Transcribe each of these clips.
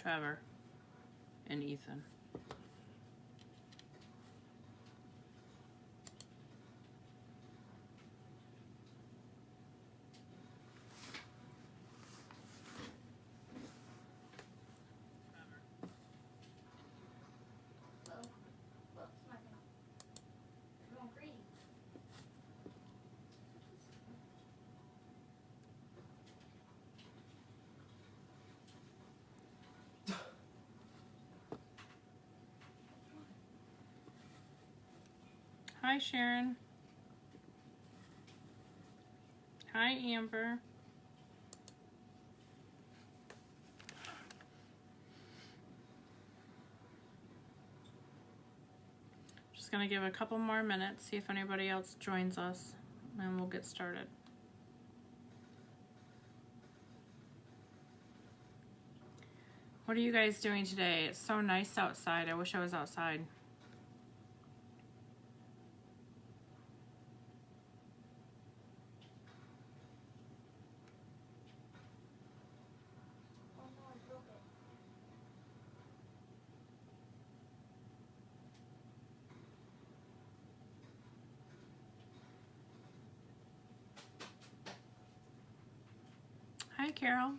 Trevor and Ethan. Hi, Sharon. Hi, Amber. Just gonna give it a couple more minutes, see if anybody else joins us, and we'll get started. What are you guys doing today? It's so nice outside. I wish I was outside. Hi, Carol.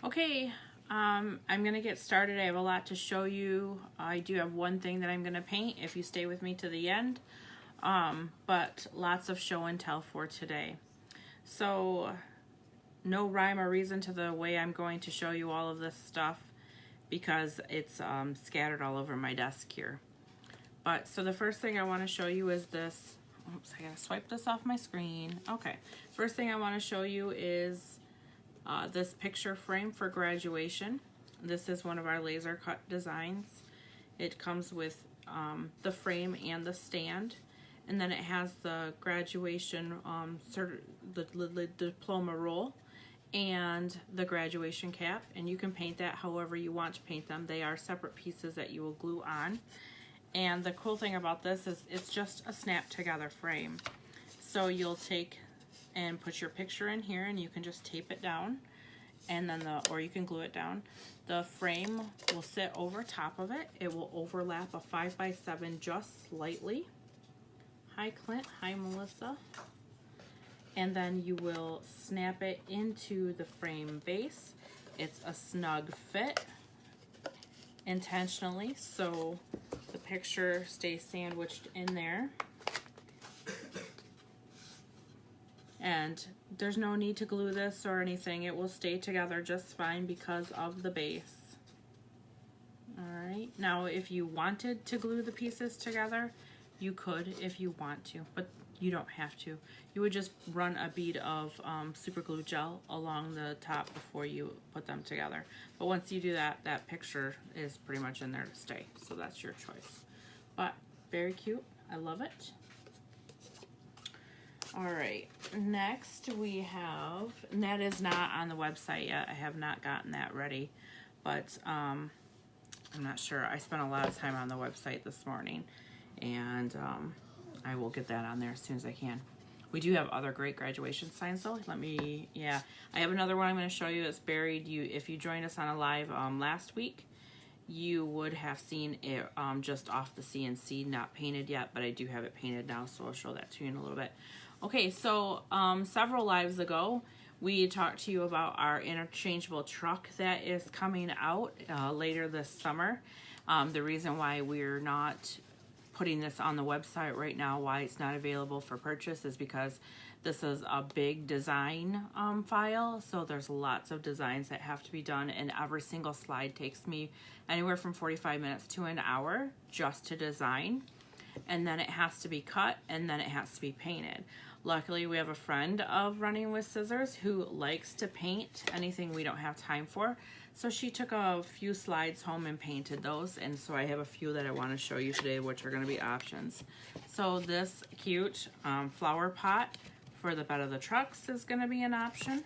Okay, I'm gonna get started. I have a lot to show you. I do have one thing that I'm gonna paint if you stay with me to the end, but lots of show and tell for today. So no rhyme or reason to the way I'm going to show you all of this stuff because it's scattered all over my desk here. But so the first thing I want to show you is this. Oops, I gotta swipe this off my screen. Okay, first thing I want to show you is this picture frame for graduation. This is one of our laser cut designs. It comes with the frame and the stand, and then it has the graduation the diploma roll and the graduation cap, and you can paint that however you want to paint them. They are separate pieces that you will glue on. And the cool thing about this is it's just a snap together frame. So you'll take and put your picture in here and you can just tape it down, and then or you can glue it down. The frame will sit over top of it. It will overlap a 5x7 just slightly. Hi Clint, hi Melissa. And then you will snap it into the frame base. It's a snug fit intentionally, so the picture stays sandwiched in there. And there's no need to glue this or anything. It will stay together just fine because of the base. Alright, now if you wanted to glue the pieces together, you could if you want to, but you don't have to. You would just run a bead of super glue gel along the top before you put them together. But once you do that, that picture is pretty much in there to stay. So that's your choice. But very cute. I love it. All right, next we have, and that is not on the website yet. I have not gotten that ready, but I'm not sure. I spent a lot of time on the website this morning, and I will get that on there as soon as I can. We do have other great graduation signs though. I have another one I'm going to show you. It's buried. If you joined us on a live last week, you would have seen it just off the CNC, not painted yet, but I do have it painted now, so I'll show that to you in a little bit. Okay, so several lives ago, we talked to you about our interchangeable truck that is coming out later this summer. The reason why we're not putting this on the website right now, why it's not available for purchase, is because this is a big design file, so there's lots of designs that have to be done, and every single slide takes me anywhere from 45 minutes to an hour just to design, and then it has to be cut, and then it has to be painted. Luckily, we have a friend of Running with Scissors who likes to paint anything we don't have time for, so she took a few slides home and painted those, and so I have a few that I want to show you today, which are going to be options. So this cute flower pot for the bed of the trucks is going to be an option.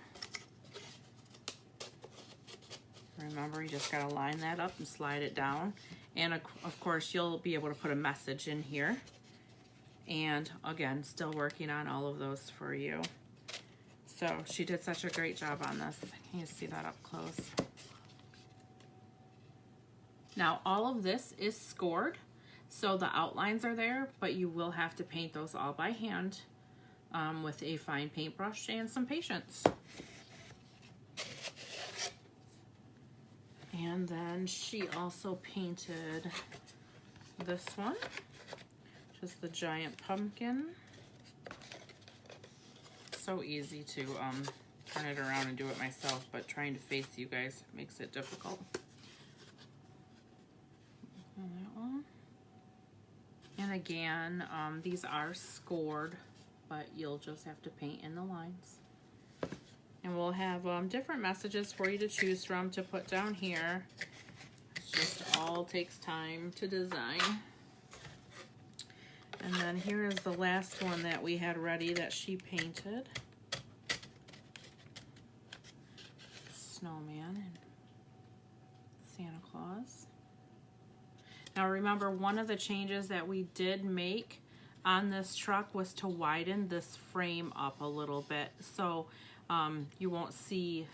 Remember, you just got to line that up and slide it down, and of course you'll be able to put a message in here. And again, still working on all of those for you. So she did such a great job on this. Can you see that up close? Now all of this is scored, so the outlines are there, but you will have to paint those all by hand with a fine paintbrush and some patience. And then she also painted this one, just the giant pumpkin. So easy to turn it around and do it myself, but trying to face you guys makes it difficult. And that one. And again, these are scored, but you'll just have to paint in the lines. And we'll have different messages for you to choose from to put down here. It just all takes time to design. And then here is the last one that we had ready that she painted. Snowman and Santa Claus. Now remember, one of the changes that we did make on this truck was to widen this frame up a little bit. So you won't see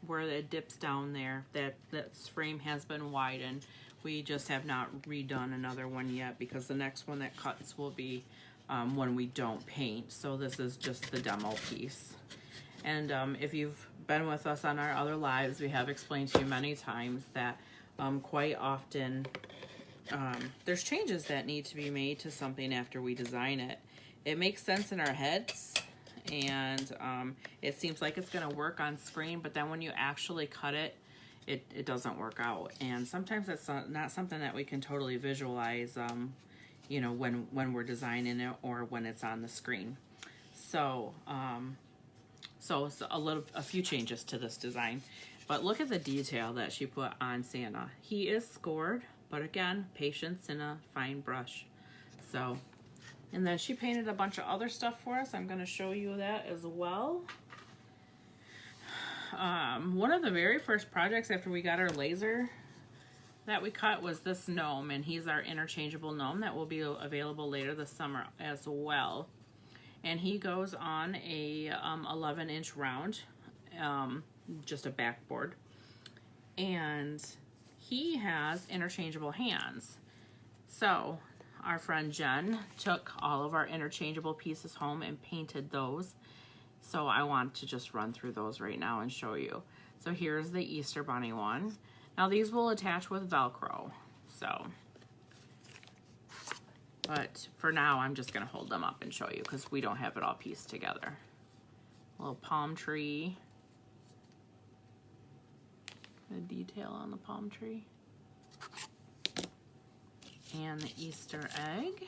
where it dips down there, that this frame has been widened. We just have not redone another one yet because the next one that cuts will be when we don't paint. So this is just the demo piece. And if you've been with us on our other lives, we have explained to you many times that quite often there's changes that need to be made to something after we design it. It makes sense in our heads, and it seems like it's going to work on screen, but then when you actually cut it, it doesn't work out. And sometimes it's not something that we can totally visualize, you know, when we're designing it or when it's on the screen. So so it's a few changes to this design, but look at the detail that she put on Santa. He is scored, but again, patience and a fine brush. So, and then she painted a bunch of other stuff for us. I'm going to show you that as well. One of the very first projects after we got our laser that we cut was this gnome, and he's our interchangeable gnome that will be available later this summer as well. And he goes on a 11-inch round, just a backboard, and he has interchangeable hands. So our friend Jen took all of our interchangeable pieces home and painted those. So I want to just run through those right now and show you. So here's the Easter Bunny one. Now these will attach with Velcro. So, but for now I'm just gonna hold them up and show you because we don't have it all pieced together. A little palm tree. The detail on the palm tree. And the Easter egg.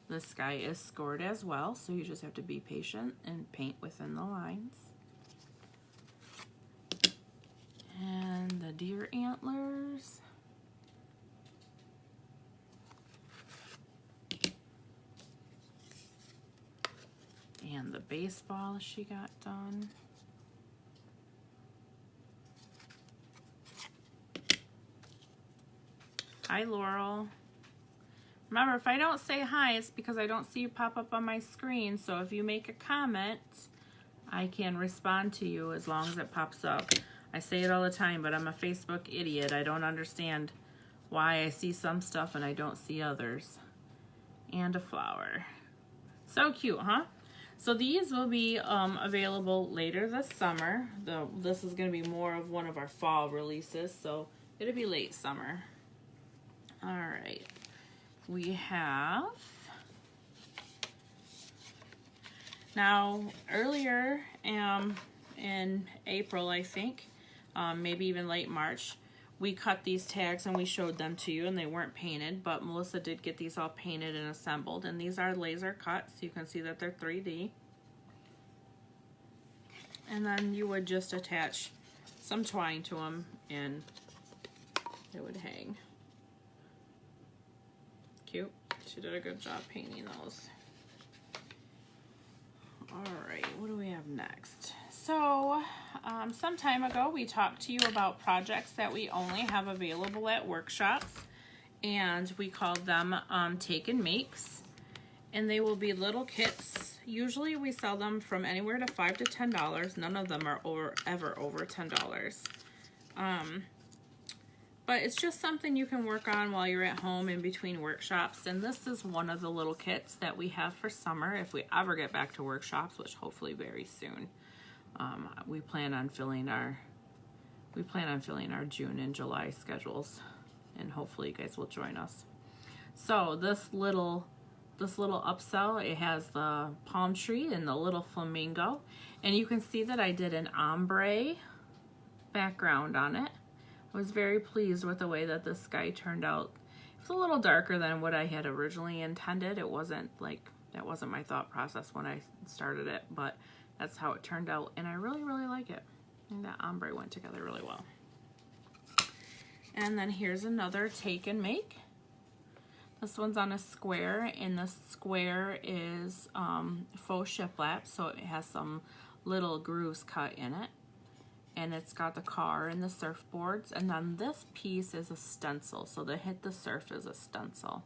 This guy is scored as well, so you just have to be patient and paint within the lines. And the deer antlers. And the baseball she got done. Hi, Laurel. Remember, if I don't say hi, it's because I don't see you pop up on my screen. So if you make a comment, I can respond to you as long as it pops up. I say it all the time, but I'm a Facebook idiot. I don't understand why I see some stuff and I don't see others. And a flower. So cute, huh? So these will be available later this summer. This is going to be more of one of our fall releases, so it'll be late summer. All right. We have, now earlier in April, I think, maybe even late March, we cut these tags and we showed them to you, and they weren't painted, but Melissa did get these all painted and assembled, and these are laser cut, so you can see that they're 3D. And then you would just attach some twine to them and it would hang. Cute. She did a good job painting those. Alright, what do we have next? So, some time ago we talked to you about projects that we only have available at workshops, and we called them Take and Makes. and they will be little kits. Usually we sell them from anywhere to $5 to $10. None of them are ever over $10. But it's just something you can work on while you're at home in between workshops. And this is one of the little kits that we have for summer if we ever get back to workshops, which hopefully very soon. We plan on filling our June and July schedules, and hopefully you guys will join us. So this little upsell, it has the palm tree and the little flamingo, and you can see that I did an ombre background on it. I was very pleased with the way that this sky turned out. It's a little darker than what I had originally intended. It wasn't like, that wasn't my thought process when I started it, but that's how it turned out, and I really, really like it. And that ombre went together really well. And then here's another take and make. This one's on a square, and the square is faux shiplap, so it has some little grooves cut in it. And it's got the car and the surfboards, and then this piece is a stencil, so the Hit the Surf is a stencil.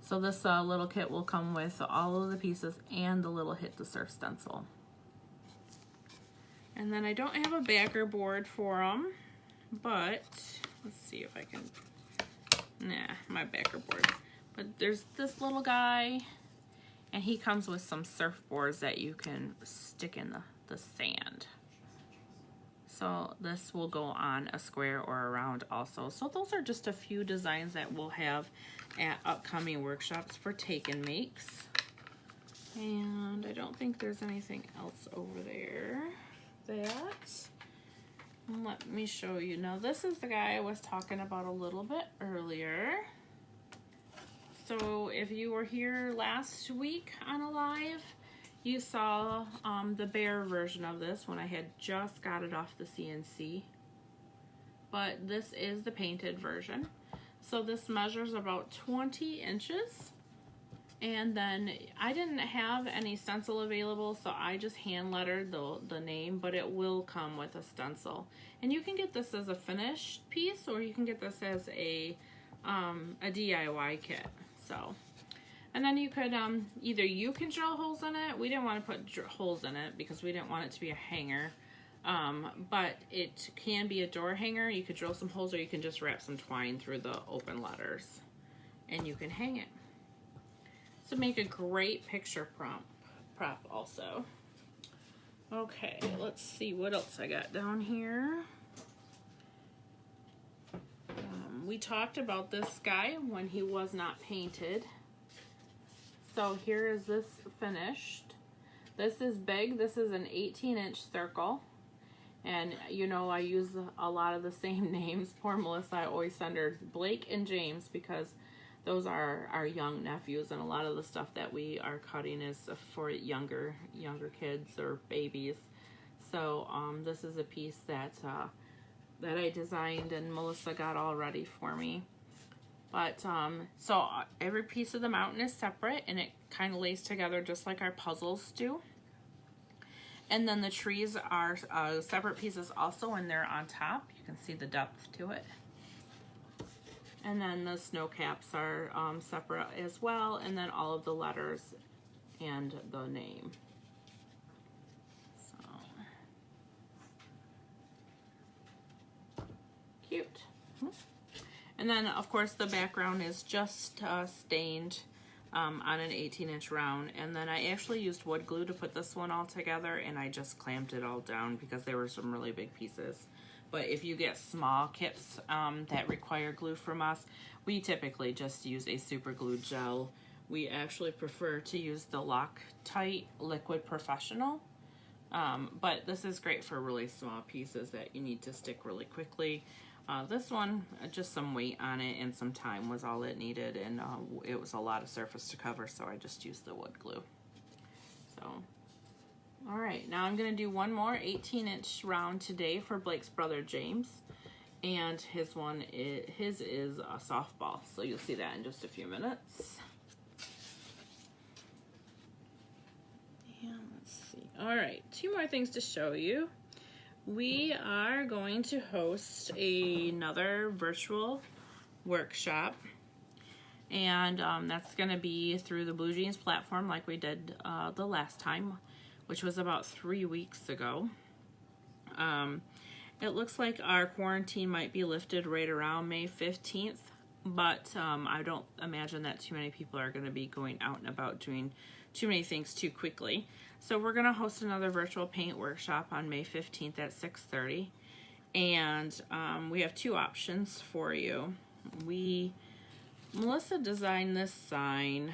So this little kit will come with all of the pieces and the little Hit the Surf stencil. And then I don't have a backer board for them, but let's see if I can, my backer board. But there's this little guy, and he comes with some surfboards that you can stick in the sand. So this will go on a square or a round also. So those are just a few designs that we'll have at upcoming workshops for take and makes. And I don't think there's anything else over there. Let me show you. Now this is the guy I was talking about a little bit earlier. So if you were here last week on a live, you saw the bear version of this when I had just got it off the CNC. But this is the painted version. So this measures about 20 inches. And then I didn't have any stencil available, so I just hand lettered the name, but it will come with a stencil. And you can get this as a finished piece, or you can get this as a DIY kit. So, and then you could, either you can drill holes in it. We didn't want to put holes in it because we didn't want it to be a hanger. But it can be a door hanger. You could drill some holes, or you can just wrap some twine through the open letters and you can hang it. So make a great picture prop also. Okay, let's see what else I got down here. We talked about this guy when he was not painted. So here is this finished. This is big. This is an 18-inch circle. And you know, I use a lot of the same names. Poor Melissa, I always send her Blake and James because those are our young nephews, and a lot of the stuff that we are cutting is for younger kids or babies. So this is a piece that I designed and Melissa got all ready for me. But so every piece of the mountain is separate, and it kind of lays together just like our puzzles do. And then the trees are separate pieces also, and they're on top. You can see the depth to it. And then the snow caps are separate as well, and then all of the letters and the name. So cute. And then of course the background is just stained on an 18-inch round, and then I actually used wood glue to put this one all together, and I just clamped it all down because there were some really big pieces. But if you get small kits that require glue from us, we typically just use a super glue gel. We actually prefer to use the Loctite Liquid Professional. But this is great for really small pieces that you need to stick really quickly. This one, just some weight on it and some time was all it needed, and it was a lot of surface to cover, so I just used the wood glue. So, all right, now I'm gonna do one more 18-inch round today for Blake's brother James, and his is a softball, so you'll see that in just a few minutes. And let's see. All right, two more things to show you. We are going to host another virtual workshop, And that's going to be through the Blue Jeans platform like we did the last time, which was about 3 weeks ago. It looks like our quarantine might be lifted right around May 15th, but I don't imagine that too many people are going to be going out and about doing too many things too quickly. So we're going to host another virtual paint workshop on May 15th at 6:30. And we have two options for you. Melissa designed this sign.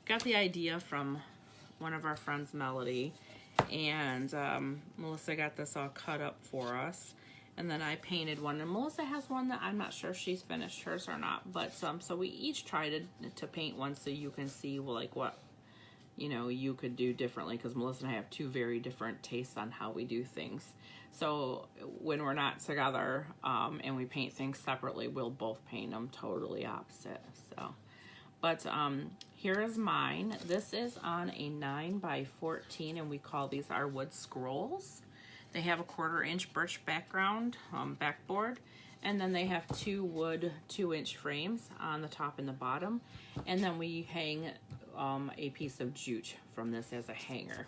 Got the idea from one of our friends, Melody. And Melissa got this all cut up for us. And then I painted one. And Melissa has one that I'm not sure if she's finished hers or not. But so we each tried to paint one so you can see like what, you know, you could do differently. Because Melissa and I have two very different tastes on how we do things. So when we're not together and we paint things separately, we'll both paint them totally opposite. So, but here is mine. This is on a 9x14, and we call these our wood scrolls. They have a 1/4 inch birch background, backboard, and then they have two wood 2-inch frames on the top and the bottom. And then we hang a piece of jute from this as a hanger.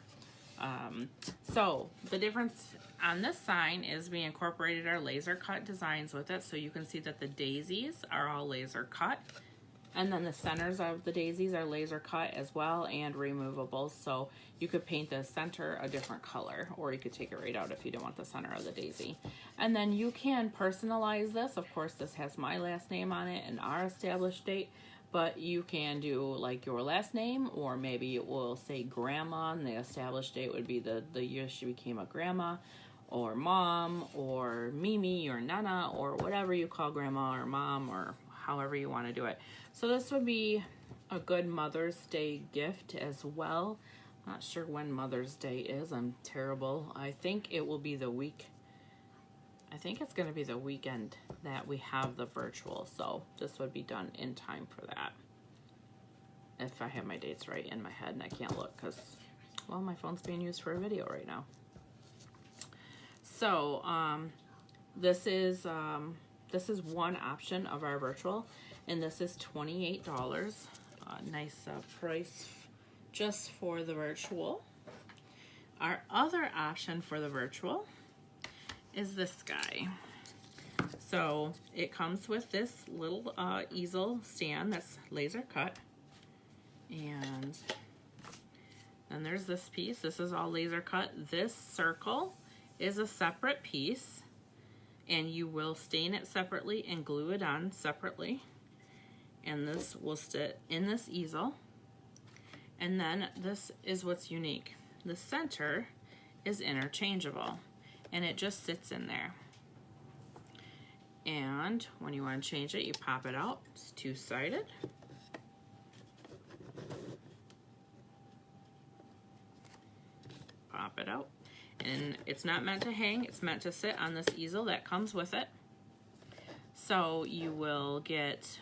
So the difference on this sign is we incorporated our laser cut designs with it, so you can see that the daisies are all laser cut, and then the centers of the daisies are laser cut as well and removable, so you could paint the center a different color, or you could take it right out if you don't want the center of the daisy. And then you can personalize this. Of course, this has my last name on it and our established date, but you can do like your last name, or maybe it will say grandma, and the established date would be the year she became a grandma, or mom, or Mimi, or Nana, or whatever you call grandma or mom, or however you want to do it. So this would be a good Mother's Day gift as well. Not sure when Mother's Day is. I'm terrible. I think it will be the week. I think it's going to be the weekend that we have the virtual, so this would be done in time for that. If I have my dates right in my head, and I can't look because, well, my phone's being used for a video right now. So this is one option of our virtual, and this is $28. Nice price just for the virtual. Our other option for the virtual is this guy. So it comes with this little easel stand that's laser cut, and then there's this piece. This is all laser cut. This circle is a separate piece, and you will stain it separately and glue it on separately, and this will sit in this easel. And then this is what's unique. The center is interchangeable, and it just sits in there. And when you want to change it, you pop it out. It's two-sided. Pop it out. And it's not meant to hang, it's meant to sit on this easel that comes with it. So you will get,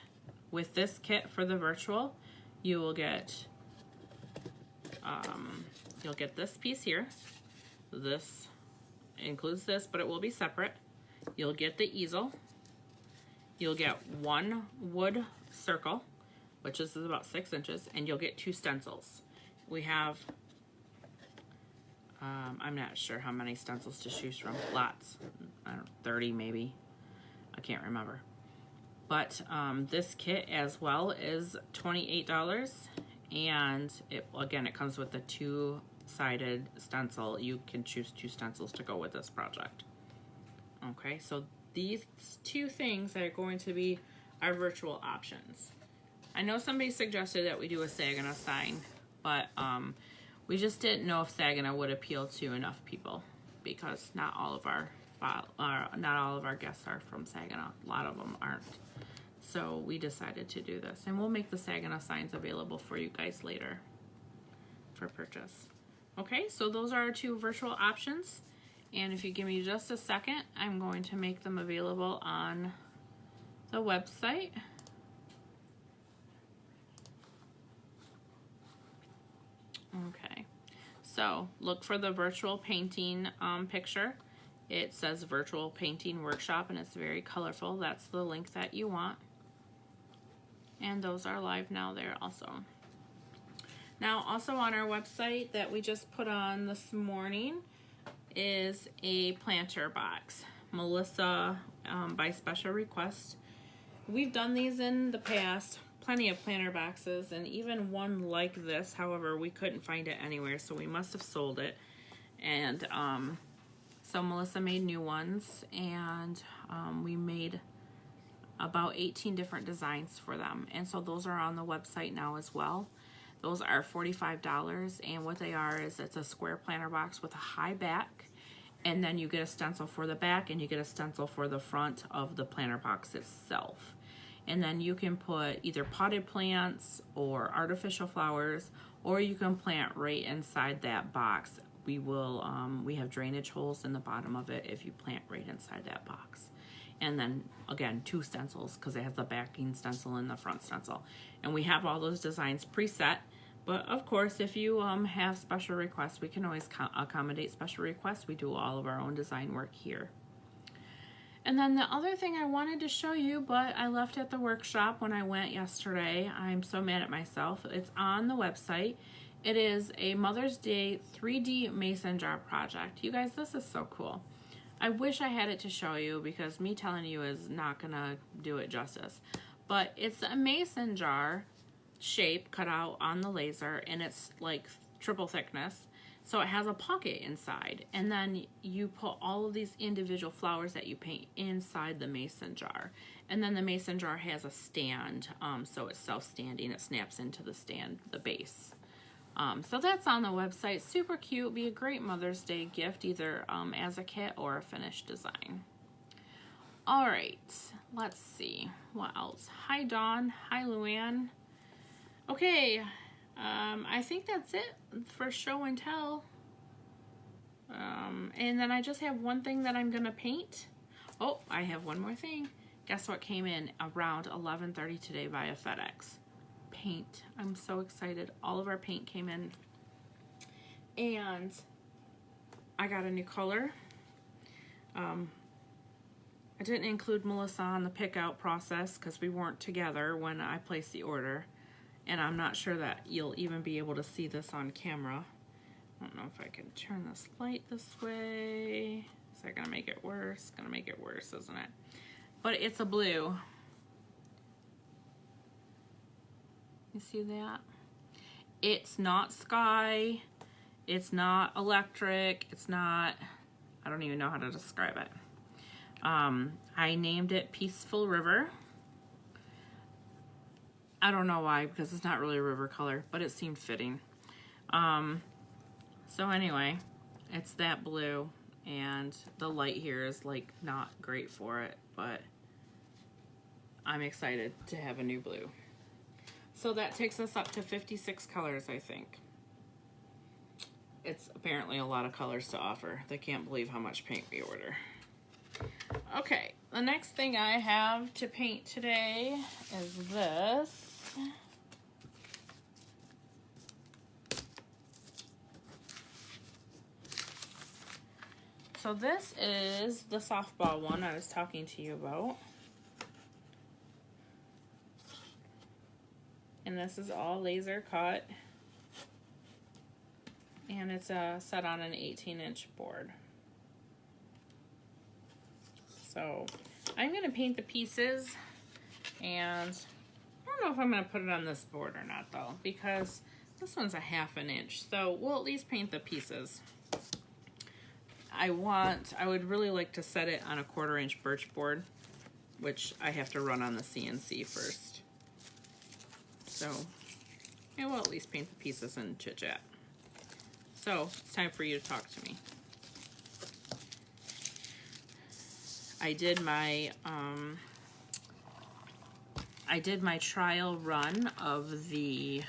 with this kit for the virtual, you will get, you'll get this piece here. This includes this, but it will be separate. You'll get the easel. You'll get one wood circle, which is about 6 inches, and you'll get 2 stencils. We have, I'm not sure how many stencils to choose from. Lots. I don't know, 30 maybe. I can't remember. But this kit as well is $28, and again, it comes with a 2-sided stencil. You can choose 2 stencils to go with this project. Okay, so these 2 things are going to be our virtual options. I know somebody suggested that we do a Saginaw sign, but we just didn't know if Saginaw would appeal to enough people, because not all of our guests are from Saginaw. A lot of them aren't. So we decided to do this, and we'll make the Saginaw signs available for you guys later for purchase. Okay, so those are our 2 virtual options. And if you give me just a second, I'm going to make them available on the website. Okay, so look for the virtual painting picture. It says virtual painting workshop, and it's very colorful. That's the link that you want. And those are live now there also. Now, also on our website that we just put on this morning is a planter box. Melissa, by special request. We've done these in the past, plenty of planter boxes, and even one like this. However, we couldn't find it anywhere, so we must have sold it. And so Melissa made new ones, and we made about 18 different designs for them. And so those are on the website now as well. Those are $45, and what they are is it's a square planter box with a high back, and then you get a stencil for the back, and you get a stencil for the front of the planter box itself. And then you can put either potted plants or artificial flowers, or you can plant right inside that box. We will, we have drainage holes in the bottom of it if you plant right inside that box. And then again, 2 stencils, because it has the backing stencil and the front stencil. And we have all those designs preset. But of course, if you have special requests, we can always accommodate special requests. We do all of our own design work here. And then the other thing I wanted to show you, but I left at the workshop when I went yesterday. I'm so mad at myself. It's on the website. It is a Mother's Day 3D mason jar project. You guys, this is so cool. I wish I had it to show you, because me telling you is not gonna do it justice. But it's a mason jar shape cut out on the laser, and it's like triple thickness, so it has a pocket inside, and then you put all of these individual flowers that you paint inside the mason jar, and then the mason jar has a stand, so it's self-standing. It snaps into the stand, the base. So that's on the website. Super cute. Be a great Mother's Day gift, either as a kit or a finished design. All right, let's see what else. Hi Dawn. Hi Luann. Okay, I think that's it for show and tell. And then I just have one thing that I'm gonna paint. Oh, I have one more thing. Guess what came in around 11:30 today via FedEx? Paint. I'm so excited. All of our paint came in. And I got a new color. I didn't include Melissa on the pick out process because we weren't together when I placed the order. And I'm not sure that you'll even be able to see this on camera. I don't know if I can turn this light this way. Is that gonna make it worse? Gonna make it worse, isn't it? But it's a blue. You see that? It's not sky. It's not electric. It's not, I don't even know how to describe it. I named it Peaceful River. I don't know why, because it's not really a river color, but it seemed fitting. So anyway, it's that blue, and the light here is like not great for it, but I'm excited to have a new blue. So that takes us up to 56 colors, I think. It's apparently a lot of colors to offer. They can't believe how much paint we order. Okay, the next thing I have to paint today is this. So this is the softball one I was talking to you about. And this is all laser cut. And it's set on an 18-inch board. So I'm gonna paint the pieces, and I don't know if I'm gonna put it on this board or not though, because this one's a 1/2 inch. So we'll at least paint the pieces. I would really like to set it on a 1/4 inch birch board, which I have to run on the CNC first. So yeah, we'll at least paint the pieces and chit chat. So it's time for you to talk to me. I did my trial run of the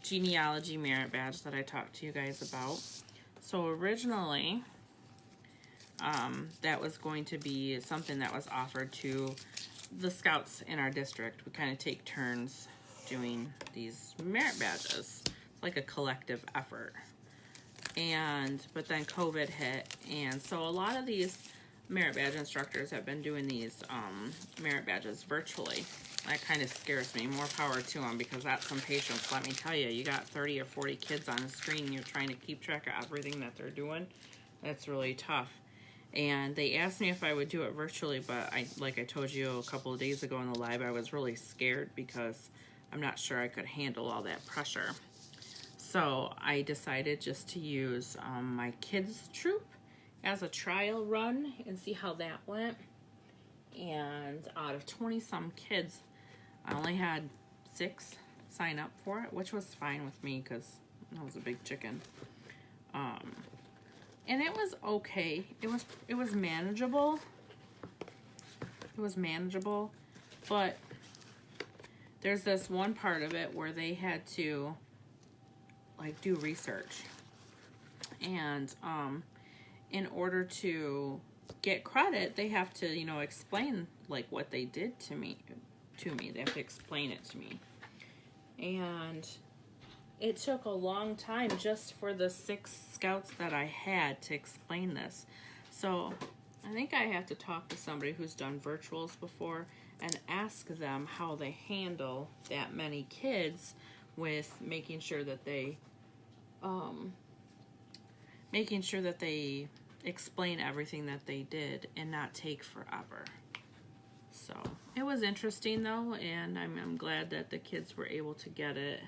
genealogy merit badge that I talked to you guys about. So originally, that was going to be something that was offered to the scouts in our district. We kind of take turns doing these merit badges. It's like a collective effort. But then COVID hit, and so a lot of these merit badge instructors have been doing these merit badges virtually. that kind of scares me. More power to them, because that's some patience. Let me tell you, you got 30 or 40 kids on the screen and you're trying to keep track of everything that they're doing. That's really tough. And they asked me if I would do it virtually, but like I told you a couple of days ago in the live, I was really scared because I'm not sure I could handle all that pressure. So I decided just to use my kids troop as a trial run and see how that went. And out of 20 some kids, I only had 6 sign up for it, which was fine with me because I was a big chicken. And it was okay. It was manageable. It was manageable, but there's this one part of it where they had to like do research, and in order to get credit, they have to, you know, explain like what they did to me. They have to explain it to me, and it took a long time just for the 6 scouts that I had to explain this. So I think I have to talk to somebody who's done virtuals before and ask them how they handle that many kids with making sure that they explain everything that they did and not take forever. So it was interesting though, and I'm glad that the kids were able to get it.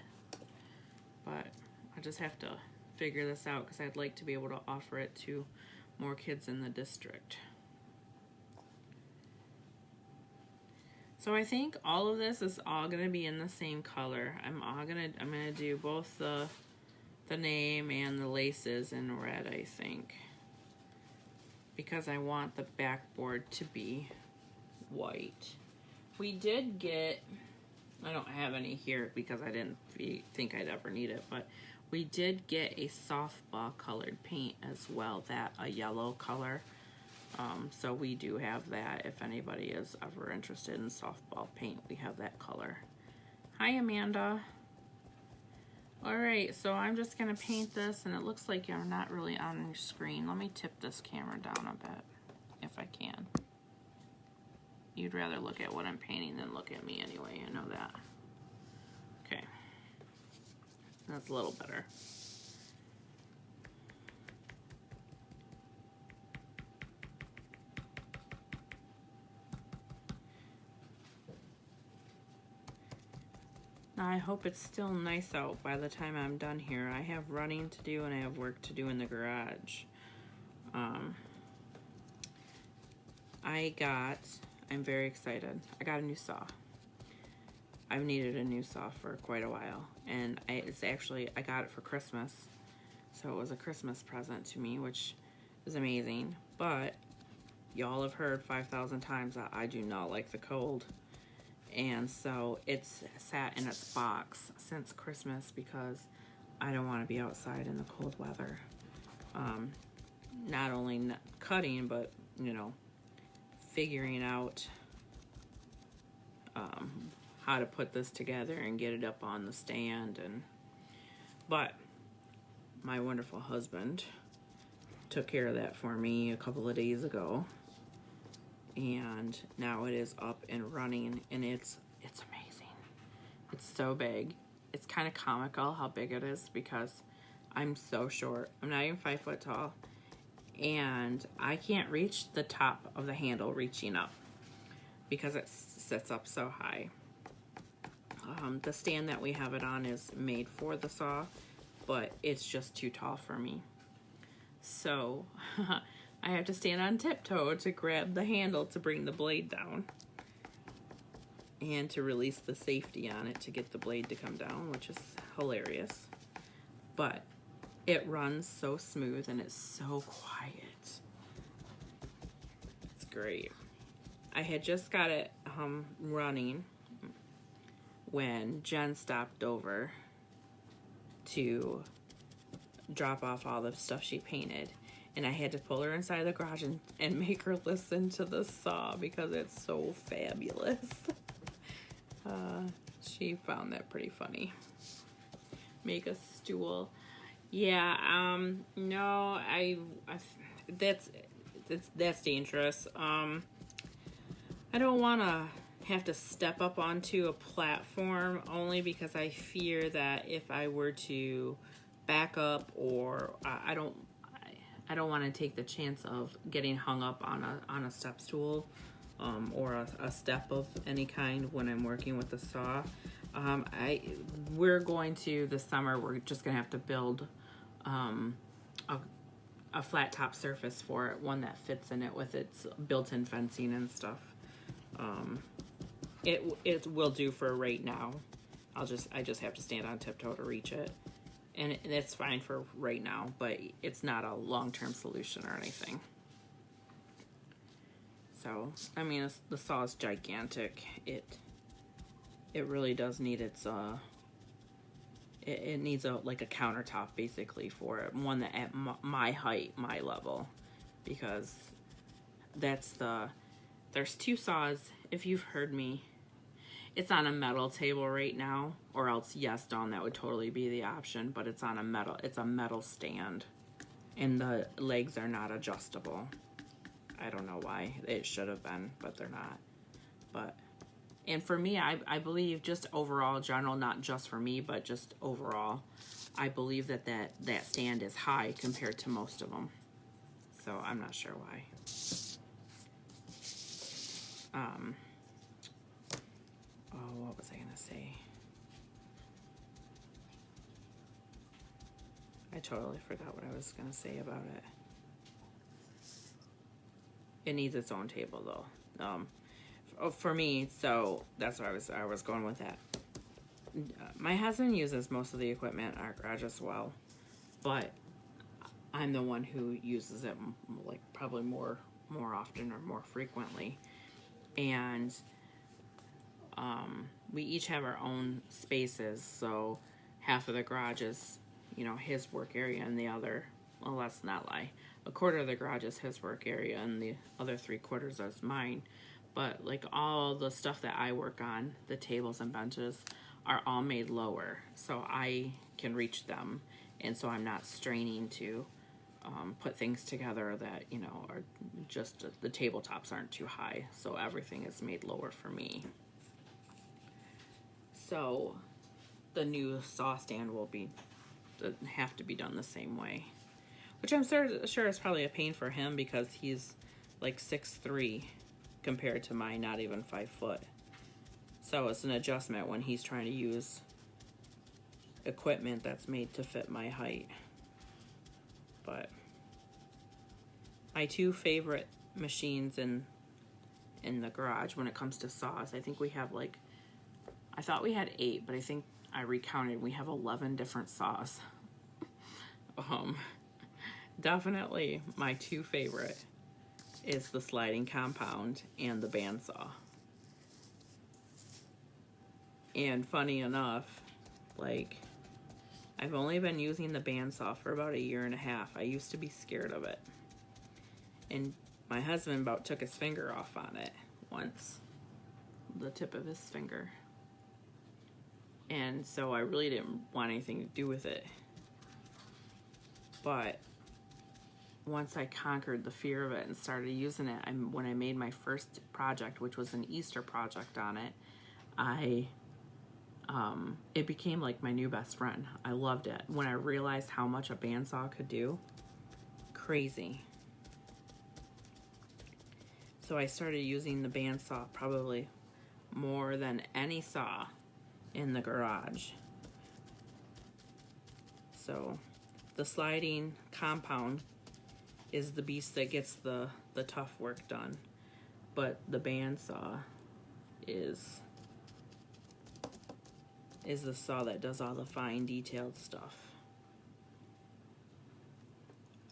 But I just have to figure this out because I'd like to be able to offer it to more kids in the district. So I think all of this is all going to be in the same color. I'm gonna do both the name and the laces in red, I think, because I want the backboard to be white. We did get, I don't have any here because I didn't think I'd ever need it, but we did get a softball colored paint as well, that a yellow color. So we do have that. If anybody is ever interested in softball paint, we have that color. Hi, Amanda. All right, so I'm just gonna paint this, and it looks like I'm not really on your screen. Let me tip this camera down a bit, if I can. You'd rather look at what I'm painting than look at me anyway, I know that. Okay, that's a little better. Now I hope it's still nice out by the time I'm done here. I have running to do and I have work to do in the garage. I'm very excited. I got a new saw. I've needed a new saw for quite a while, and I got it for Christmas, so it was a Christmas present to me, which is amazing. But y'all have heard 5,000 times that I do not like the cold, and so it's sat in its box since Christmas because I don't want to be outside in the cold weather. Not only cutting, but you know, figuring out how to put this together and get it up on the stand. But my wonderful husband took care of that for me a couple of days ago, and now it is up and running, and it's amazing. It's so big. It's kind of comical how big it is because I'm so short. I'm not even 5 foot tall, and I can't reach the top of the handle reaching up because it sits up so high. The stand that we have it on is made for the saw, but it's just too tall for me. So I have to stand on tiptoe to grab the handle to bring the blade down and to release the safety on it to get the blade to come down, which is hilarious. But it runs so smooth and it's so quiet. It's great. I had just got it running when Jen stopped over to drop off all the stuff she painted, and I had to pull her inside the garage and make her listen to the saw because it's so fabulous. She found that pretty funny. Make a stool. Yeah, no, that's dangerous. I don't want to have to step up onto a platform, only because I fear that if I were to back up, or I don't want to take the chance of getting hung up on a step stool, or a step of any kind when I'm working with the saw. We're going to, this summer, we're just going to have to build a flat top surface for it, one that fits in it with its built-in fencing and stuff. It will do for right now. I just have to stand on tiptoe to reach it, and it's fine for right now, but it's not a long-term solution or anything. So, I mean, the saw is gigantic. It really does need its it needs like a countertop basically for it, one that at my height, my level, because there's two saws. If you've heard me, it's on a metal table right now, or else yes, Dawn, that would totally be the option, but it's on it's a metal stand, and the legs are not adjustable. I don't know why. It should have been, but they're not. But, and for me, I believe, just overall, general, not just for me, but just overall, I believe that stand is high compared to most of them. So I'm not sure why. Oh, what was I gonna say? I totally forgot what I was gonna say about it. It needs its own table though. For me, so that's why I was going with that. My husband uses most of the equipment in our garage as well, but I'm the one who uses it like probably more often or more frequently. And we each have our own spaces, so half of the garage is, his work area, and the other, well, let's not lie, a quarter of the garage is his work area, and the other 3/4 is mine. But like all the stuff that I work on, the tables and benches, are all made lower, so I can reach them, and so I'm not straining to put things together that, are just, the tabletops aren't too high, so everything is made lower for me. So the new saw stand will have to be done the same way, which I'm sure is probably a pain for him, because he's like 6'3" compared to my not even 5 foot. So it's an adjustment when he's trying to use equipment that's made to fit my height. But my two favorite machines in the garage when it comes to saws, I think we have I thought we had 8, but I think I recounted, we have 11 different saws. Definitely my two favorite is the sliding compound and the bandsaw. And funny enough, I've only been using the bandsaw for about 1.5 years. I used to be scared of it. And my husband about took his finger off on it once, the tip of his finger. And so I really didn't want anything to do with it. But once I conquered the fear of it and started using it, when I made my first project, which was an Easter project on it, it became like my new best friend. I loved it. When I realized how much a bandsaw could do, crazy. So I started using the bandsaw probably more than any saw in the garage. So the sliding compound is the beast that gets the tough work done, but the bandsaw is the saw that does all the fine detailed stuff.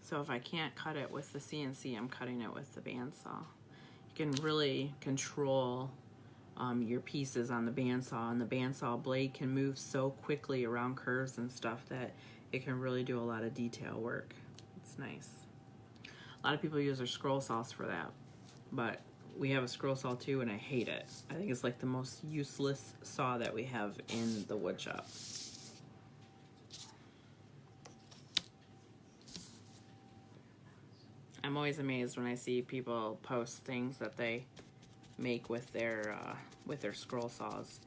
So if I can't cut it with the CNC, I'm cutting it with the bandsaw. You can really control your pieces on the bandsaw, and the bandsaw blade can move so quickly around curves and stuff that it can really do a lot of detail work. It's nice. A lot of people use their scroll saws for that, but we have a scroll saw too, and I hate it. I think it's like the most useless saw that we have in the wood shop. I'm always amazed when I see people post things that they make with their scroll saws.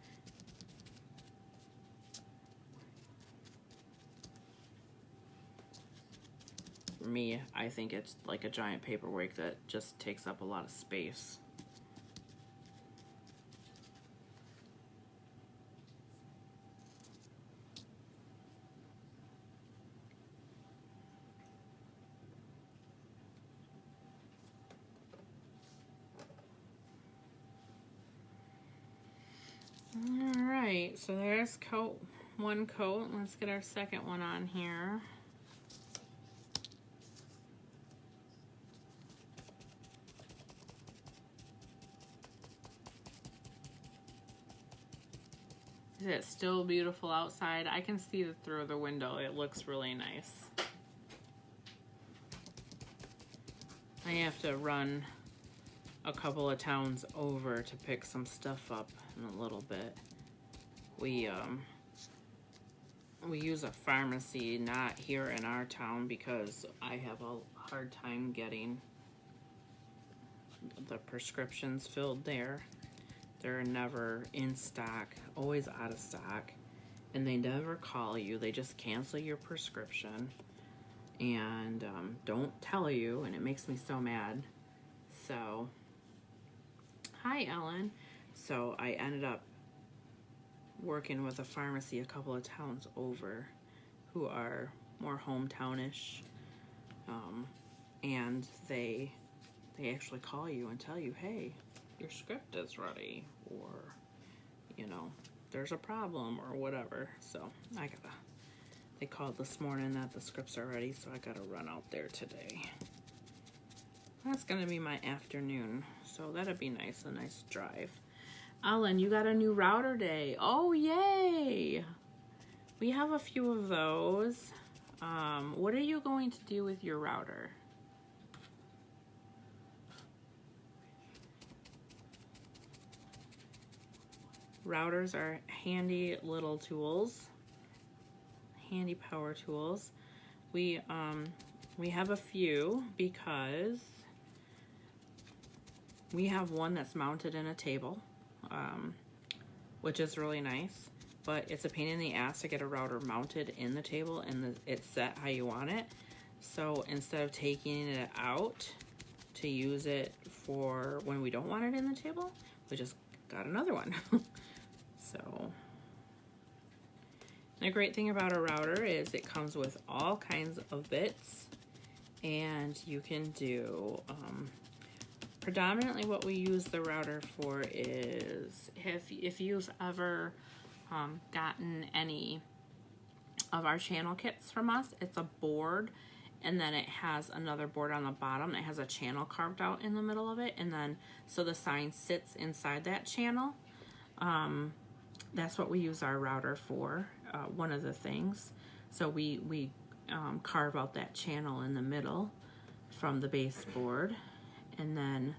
For me, I think it's like a giant paperweight that just takes up a lot of space. All right, so there's one coat. Let's get our second one on here. Is it still beautiful outside? I can see it through the window. It looks really nice. I have to run a couple of towns over to pick some stuff up in a little bit. We use a pharmacy not here in our town because I have a hard time getting the prescriptions filled there. They're never in stock, always out of stock, and they never call you. They just cancel your prescription and don't tell you, and it makes me so mad. So, hi Ellen. So I ended up working with a pharmacy a couple of towns over who are more hometownish, and they actually call you and tell you, hey, your script is ready, or you know, there's a problem or whatever. So they called this morning that the scripts are ready, so I gotta run out there today. That's gonna be my afternoon, so that'd be nice, a nice drive. Ellen, you got a new router day. Oh, yay! We have a few of those. What are you going to do with your router? Routers are handy little tools, handy power tools. We have a few because we have one that's mounted in a table, which is really nice, but it's a pain in the ass to get a router mounted in the table and it's set how you want it. So instead of taking it out to use it for when we don't want it in the table, we just got another one. So, the great thing about a router is it comes with all kinds of bits, and you can do, predominantly what we use the router for is, if you've ever gotten any of our channel kits from us, it's a board, and then it has another board on the bottom that has a channel carved out in the middle of it, and then so the sign sits inside that channel. That's what we use our router for, one of the things. So we carve out that channel in the middle from the baseboard, and then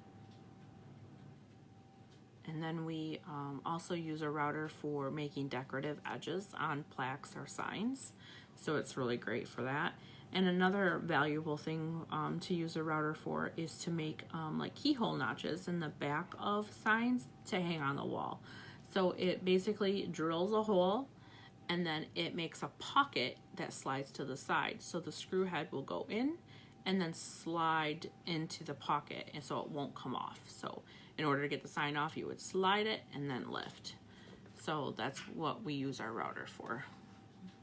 we also use a router for making decorative edges on plaques or signs. So it's really great for that. And another valuable thing to use a router for is to make like keyhole notches in the back of signs to hang on the wall. So it basically drills a hole, and then it makes a pocket that slides to the side. So the screw head will go in and then slide into the pocket, and so it won't come off. So in order to get the sign off, you would slide it and then lift. So that's what we use our router for.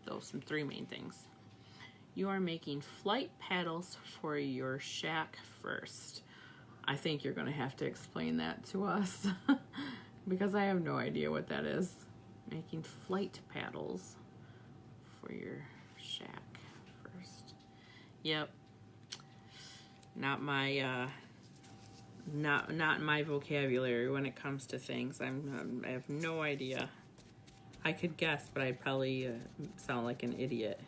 Those are three main things. You are making flight paddles for your shack first. I think you're gonna have to explain that to us. Because I have no idea what that is. Making flight paddles for your shack first. Yep. Not my not my vocabulary when it comes to things. I have no idea. I could guess, but I'd probably sound like an idiot.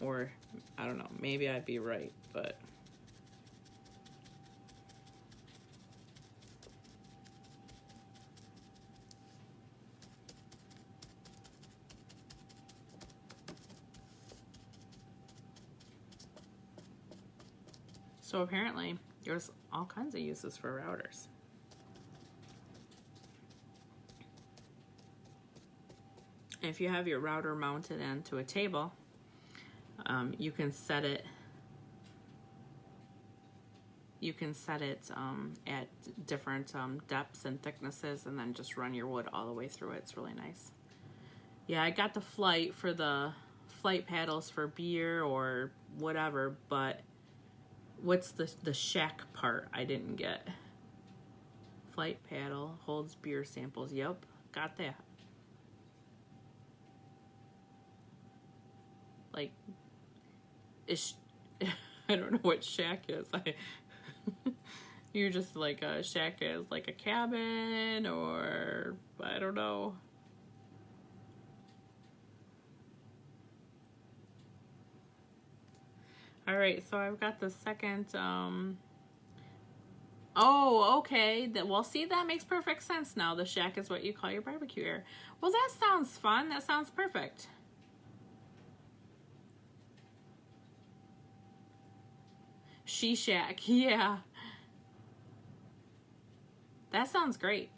Or I don't know, maybe I'd be right, but so apparently, there's all kinds of uses for routers. If you have your router mounted into a table, you can set it. You can set it at different depths and thicknesses, and then just run your wood all the way through it. It's really nice. Yeah, I got the flight for the flight paddles for beer or whatever, but what's the shack part I didn't get? Flight paddle holds beer samples. Yep, got that. Like, I don't know what shack is. You're just like, a shack is like a cabin, or I don't know. All right, so I've got the second, oh, okay. Well, see, that makes perfect sense now. The shack is what you call your barbecue area. Well, that sounds fun. That sounds perfect. She shack, yeah. That sounds great.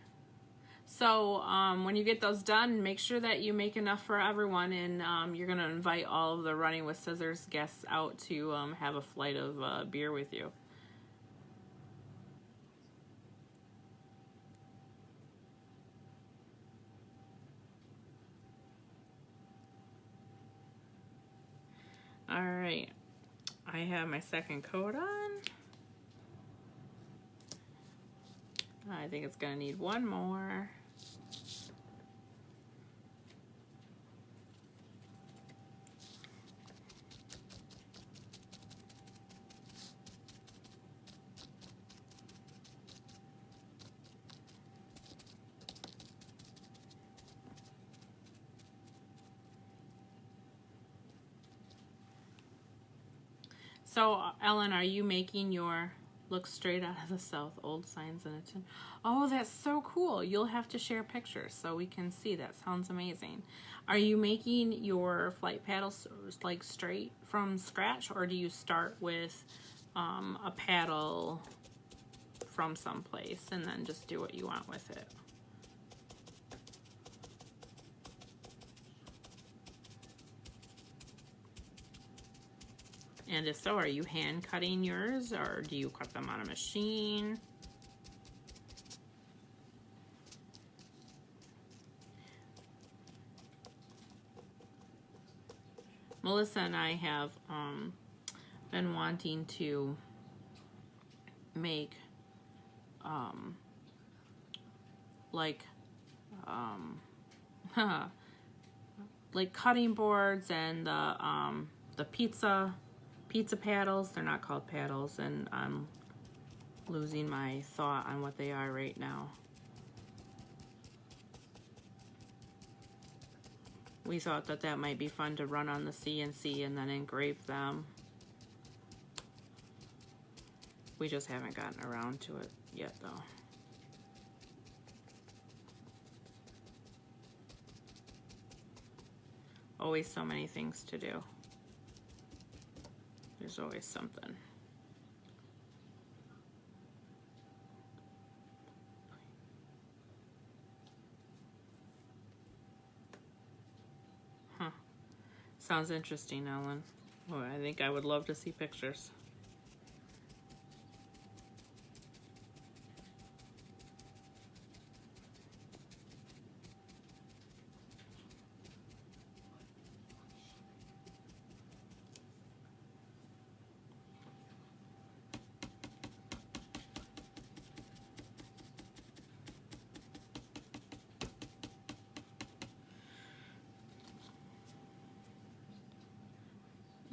So when you get those done, make sure that you make enough for everyone, and you're going to invite all of the Running with Scissors guests out to have a flight of beer with you. All right, I have my second coat on. I think it's going to need one more. So, Ellen, are you making your look straight out of the south, old signs in a tin? Oh, that's so cool. You'll have to share pictures so we can see. That sounds amazing. Are you making your flight paddles like straight from scratch, or do you start with a paddle from someplace and then just do what you want with it? And if so, are you hand cutting yours, or do you cut them on a machine? Melissa and I have been wanting to make like like cutting boards and the pizza paddles. They're not called paddles, and I'm losing my thought on what they are right now. We thought that that might be fun to run on the CNC and then engrave them. We just haven't gotten around to it yet, though. Always so many things to do. There's always something. Huh. Sounds interesting, Ellen. Well, I think I would love to see pictures.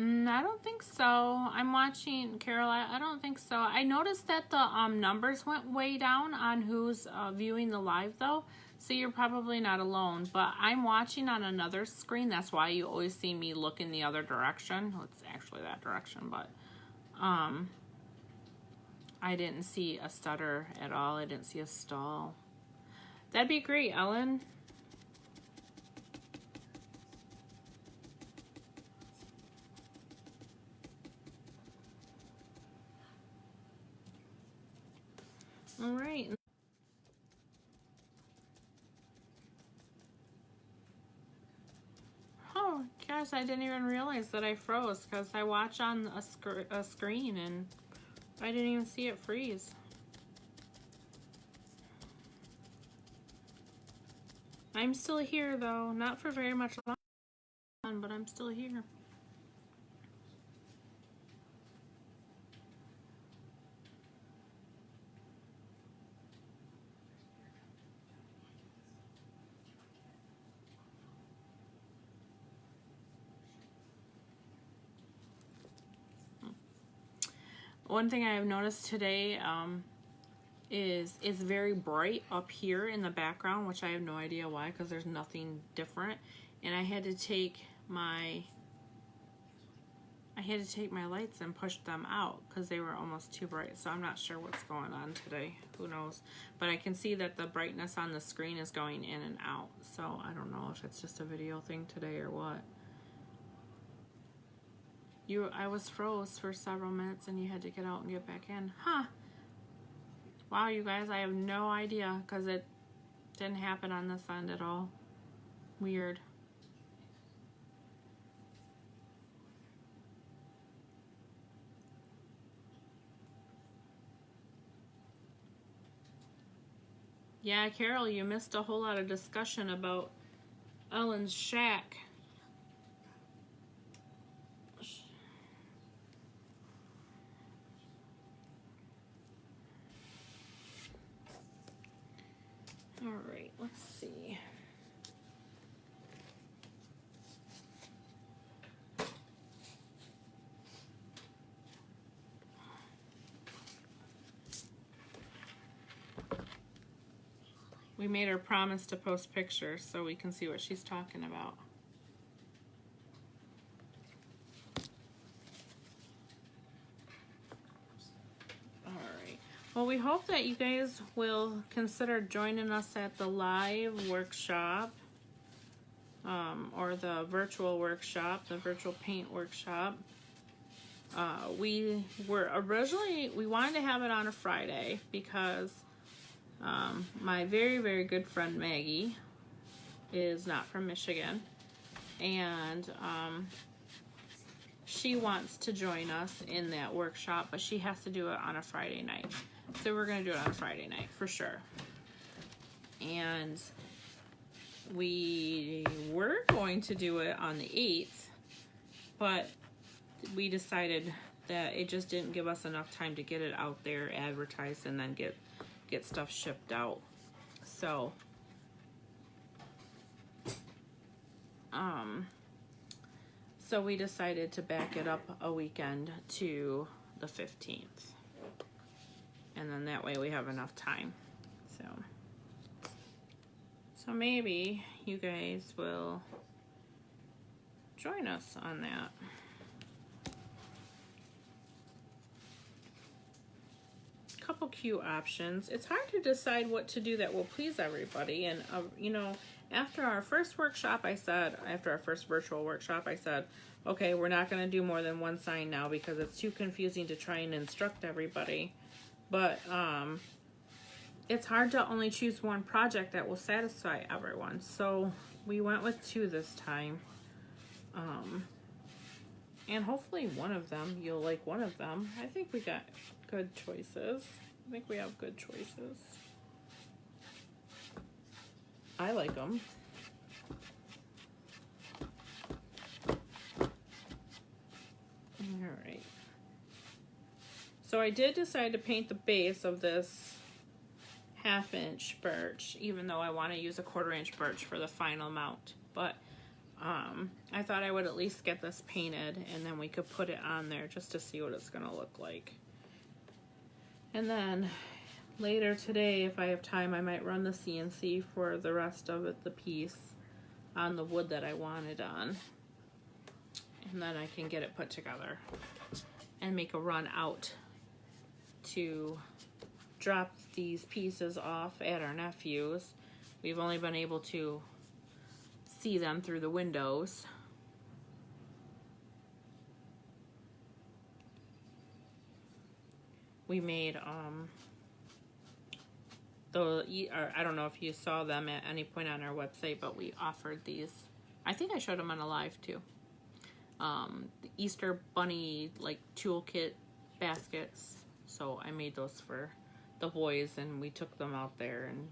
I don't think so. I'm watching, Carol, I don't think so. I noticed that the numbers went way down on who's viewing the live, though. So you're probably not alone. But I'm watching on another screen. That's why you always see me look in the other direction. Well, it's actually that direction, but I didn't see a stutter at all. I didn't see a stall. That'd be great, Ellen. All right. gosh, I didn't even realize that I froze because I watch on a screen and I didn't even see it freeze. I'm still here though, not for very much longer, but I'm still here. One thing I have noticed today is it's very bright up here in the background, which I have no idea why, because there's nothing different. And I had to take my lights and push them out because they were almost too bright. So I'm not sure what's going on today. Who knows? But I can see that the brightness on the screen is going in and out. So I don't know if it's just a video thing today or what. I was froze for several minutes and you had to get out and get back in. Huh. Wow, you guys, I have no idea because it didn't happen on this end at all. Weird. Yeah, Carol, you missed a whole lot of discussion about Ellen's shack. All right, let's see. We made her promise to post pictures so we can see what she's talking about. Well, we hope that you guys will consider joining us at the live workshop or the virtual workshop, the virtual paint workshop. We wanted to have it on a Friday because my very, very good friend Maggie is not from Michigan, and she wants to join us in that workshop, but she has to do it on a Friday night. So we're going to do it on Friday night for sure. And we were going to do it on the 8th, but we decided that it just didn't give us enough time to get it out there, advertised, and then get stuff shipped out. So so we decided to back it up a weekend to the 15th. And then that way we have enough time. So maybe you guys will join us on that. Couple cute options. It's hard to decide what to do that will please everybody. And you know, after our first virtual workshop, I said, okay, we're not going to do more than one sign now because it's too confusing to try and instruct everybody. But it's hard to only choose one project that will satisfy everyone. So we went with 2 this time. And hopefully one of them, you'll like one of them. I think we got good choices. I think we have good choices. I like them. All right. So I did decide to paint the base of this 1/2-inch birch, even though I want to use a 1/4-inch birch for the final mount. But I thought I would at least get this painted and then we could put it on there just to see what it's going to look like. And then later today, if I have time, I might run the CNC for the rest of it, the piece on the wood that I wanted on. And then I can get it put together and make a run out to drop these pieces off at our nephew's. We've only been able to see them through the windows. We made I don't know if you saw them at any point on our website, but we offered these. I think I showed them on a live too. the Easter Bunny, like, toolkit baskets. So I made those for the boys, and we took them out there and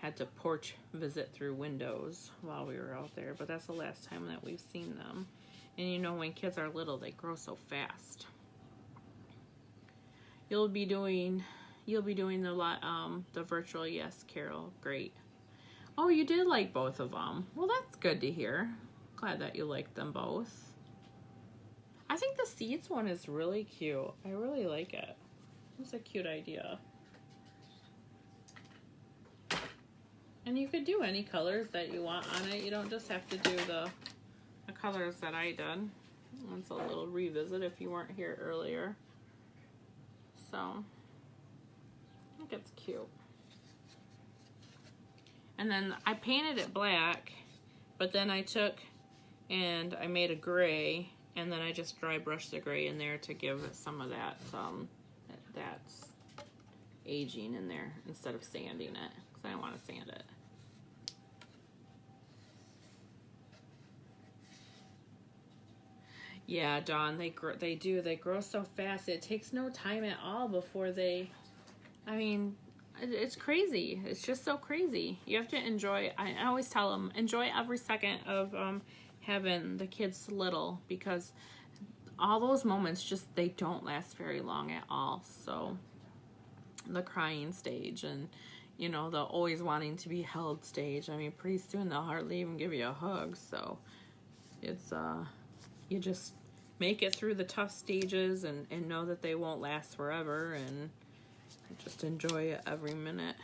had to porch visit through windows while we were out there. But that's the last time that we've seen them. And you know, when kids are little, they grow so fast. You'll be doing the virtual, yes, Carol. Great. Oh, you did like both of them. Well, that's good to hear. Glad that you liked them both. I think the seeds one is really cute. I really like it. It's a cute idea. And you could do any colors that you want on it. You don't just have to do the colors that I did. It's a little revisit if you weren't here earlier. So, I think it's cute. And then I painted it black, but then I took and I made a gray, and then I just dry brushed the gray in there to give it some of that that's aging in there instead of sanding it, because I don't want to sand it. Yeah, Dawn, they grow so fast. It takes no time at all before they, I mean, it's crazy. It's just so crazy. You have to enjoy, I always tell them, enjoy every second of having the kids little, because all those moments just, they don't last very long at all. So the crying stage, and you know, the always wanting to be held stage. I mean, pretty soon they'll hardly even give you a hug. So it's you just make it through the tough stages and know that they won't last forever, and just enjoy it every minute.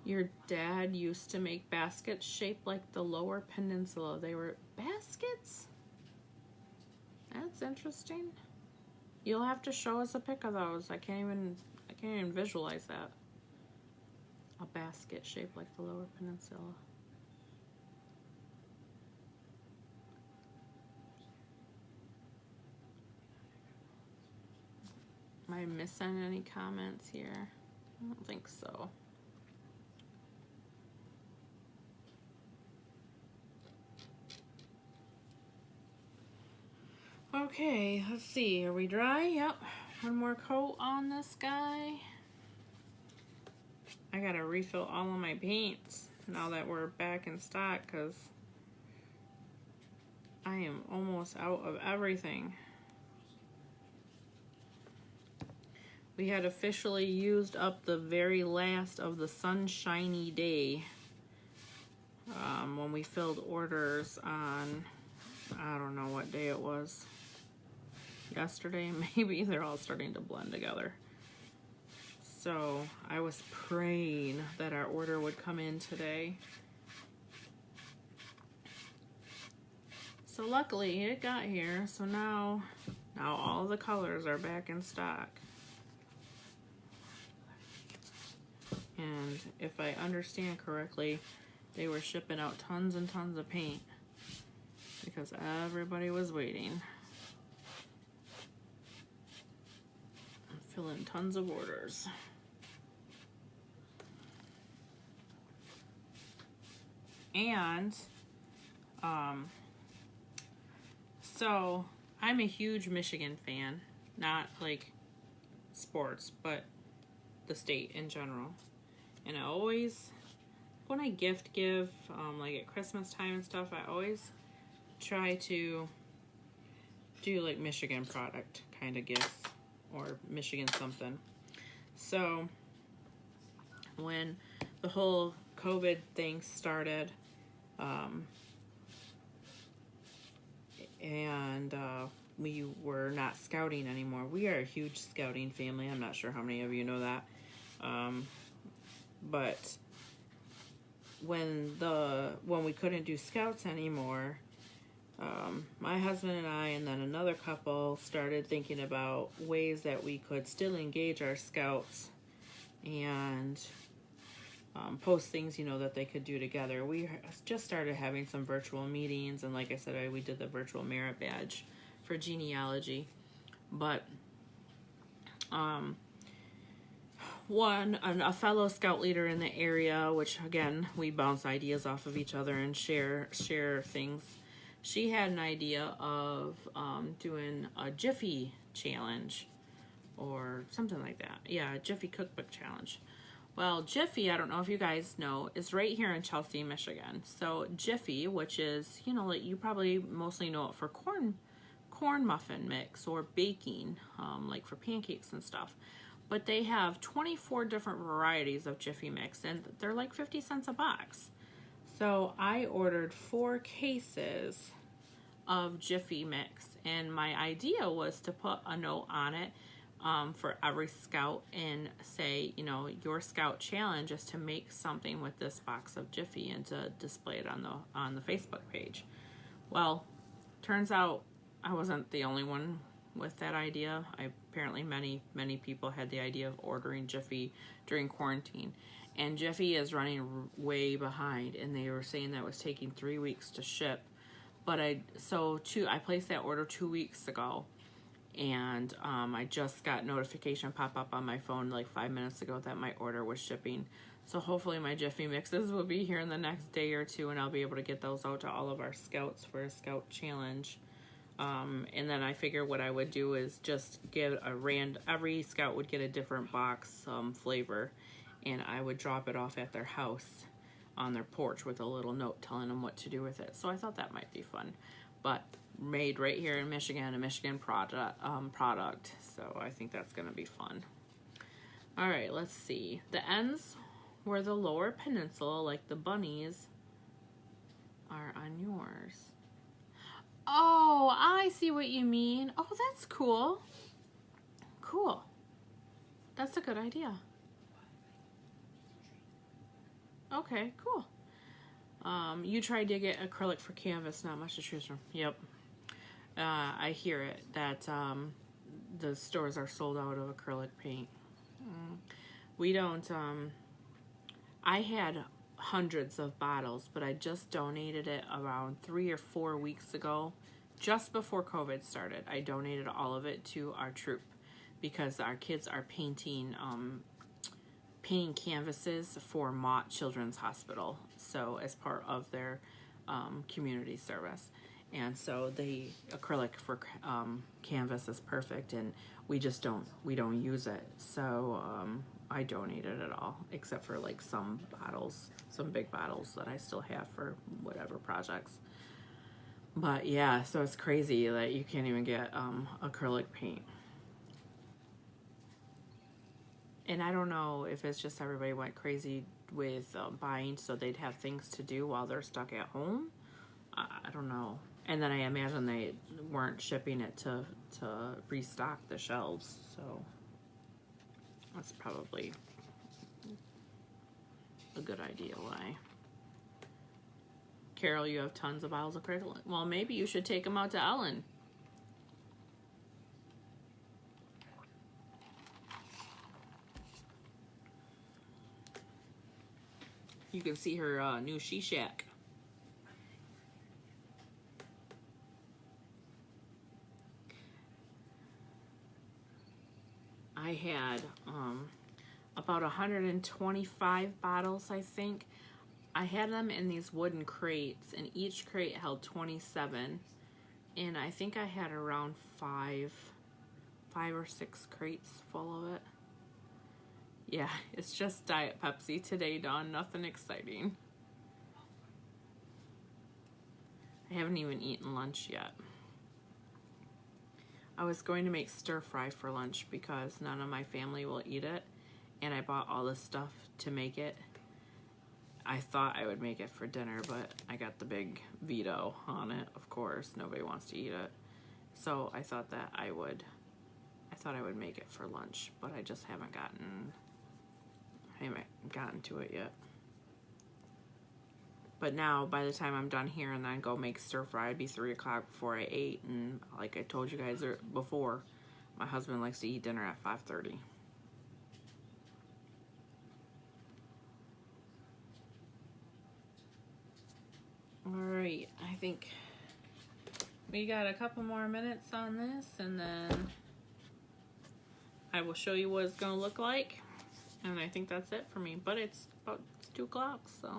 Your dad used to make baskets shaped like the Lower Peninsula. They were baskets? That's interesting. You'll have to show us a pic of those. I can't even visualize that. A basket shaped like the Lower Peninsula. Am I missing any comments here? I don't think so. Okay, let's see. Are we dry? Yep. One more coat on this guy. I gotta refill all of my paints now that we're back in stock, because I am almost out of everything. We had officially used up the very last of the sunshiny day when we filled orders on, I don't know what day it was. Yesterday, maybe. They're all starting to blend together. So I was praying that our order would come in today. So luckily it got here. So now all the colors are back in stock. And if I understand correctly, they were shipping out tons and tons of paint because everybody was waiting. I'm filling tons of orders. And so I'm a huge Michigan fan, not like sports, but the state in general. And I always, when I gift give, like at Christmas time and stuff, I always try to do like Michigan product kind of gifts, or Michigan something. So when the whole COVID thing started, and we were not scouting anymore. We are a huge scouting family. I'm not sure how many of you know that. But when we couldn't do scouts anymore, my husband and I, and then another couple, started thinking about ways that we could still engage our scouts and post things, you know, that they could do together. We just started having some virtual meetings, and like I said, we did the virtual merit badge for genealogy. But a fellow scout leader in the area, which again, we bounce ideas off of each other and share things, she had an idea of doing a Jiffy challenge or something like that. Yeah, a Jiffy cookbook challenge. Well, Jiffy, I don't know if you guys know, is right here in Chelsea, Michigan. So Jiffy, which is, you know, like you probably mostly know it for corn muffin mix or baking, like for pancakes and stuff. But they have 24 different varieties of Jiffy mix, and they're like 50 cents a box. So I ordered 4 cases of Jiffy mix, and my idea was to put a note on it for every scout and say, you know, your scout challenge is to make something with this box of Jiffy and to display it on the Facebook page. Well, turns out I wasn't the only one with that idea. Apparently many people had the idea of ordering Jiffy during quarantine, and Jiffy is running way behind, and they were saying that it was taking 3 weeks to ship. But I placed that order 2 weeks ago, and I just got notification pop up on my phone like 5 minutes ago that my order was shipping. So hopefully my Jiffy mixes will be here in the next day or two, and I'll be able to get those out to all of our scouts for a scout challenge. And then I figure what I would do is just give every scout would get a different box flavor, and I would drop it off at their house on their porch with a little note telling them what to do with it. So I thought that might be fun, but made right here in Michigan, a Michigan product. So I think that's gonna be fun. All right, let's see. The ends where the lower peninsula, like the bunnies, are on yours. Oh, I see what you mean. Oh, that's cool. Cool. That's a good idea. Okay, cool. You tried to get acrylic for canvas, not much to choose from. Yep. I hear it that the stores are sold out of acrylic paint. We don't, I had hundreds of bottles, but I just donated it around 3 or 4 weeks ago, just before COVID started. I donated all of it to our troop because our kids are painting canvases for Mott Children's Hospital, so as part of their community service. And so the acrylic for canvas is perfect, and we don't use it. So I donated it all, except for like some big bottles that I still have for whatever projects. But yeah, so it's crazy that you can't even get acrylic paint. And I don't know if it's just everybody went crazy with buying so they'd have things to do while they're stuck at home. I don't know. And then I imagine they weren't shipping it to restock the shelves, so that's probably a good idea why. Carol, you have tons of bottles of acrylic. Well, maybe you should take them out to Ellen. You can see her new she shack. I had about 125 bottles, I think. I had them in these wooden crates, and each crate held 27. And I think I had around five or six crates full of it. Yeah, it's just Diet Pepsi today, Dawn. Nothing exciting. I haven't even eaten lunch yet. I was going to make stir fry for lunch because none of my family will eat it, and I bought all this stuff to make it. I thought I would make it for dinner, but I got the big veto on it, of course. Nobody wants to eat it. So I thought that I would make it for lunch, but I just haven't gotten to it yet. But now, by the time I'm done here and then go make stir fry, it'd be 3 o'clock before I ate. And like I told you guys before, my husband likes to eat dinner at 5:30. All right, I think we got a couple more minutes on this, and then I will show you what it's gonna look like. And I think that's it for me. But it's about 2 o'clock, so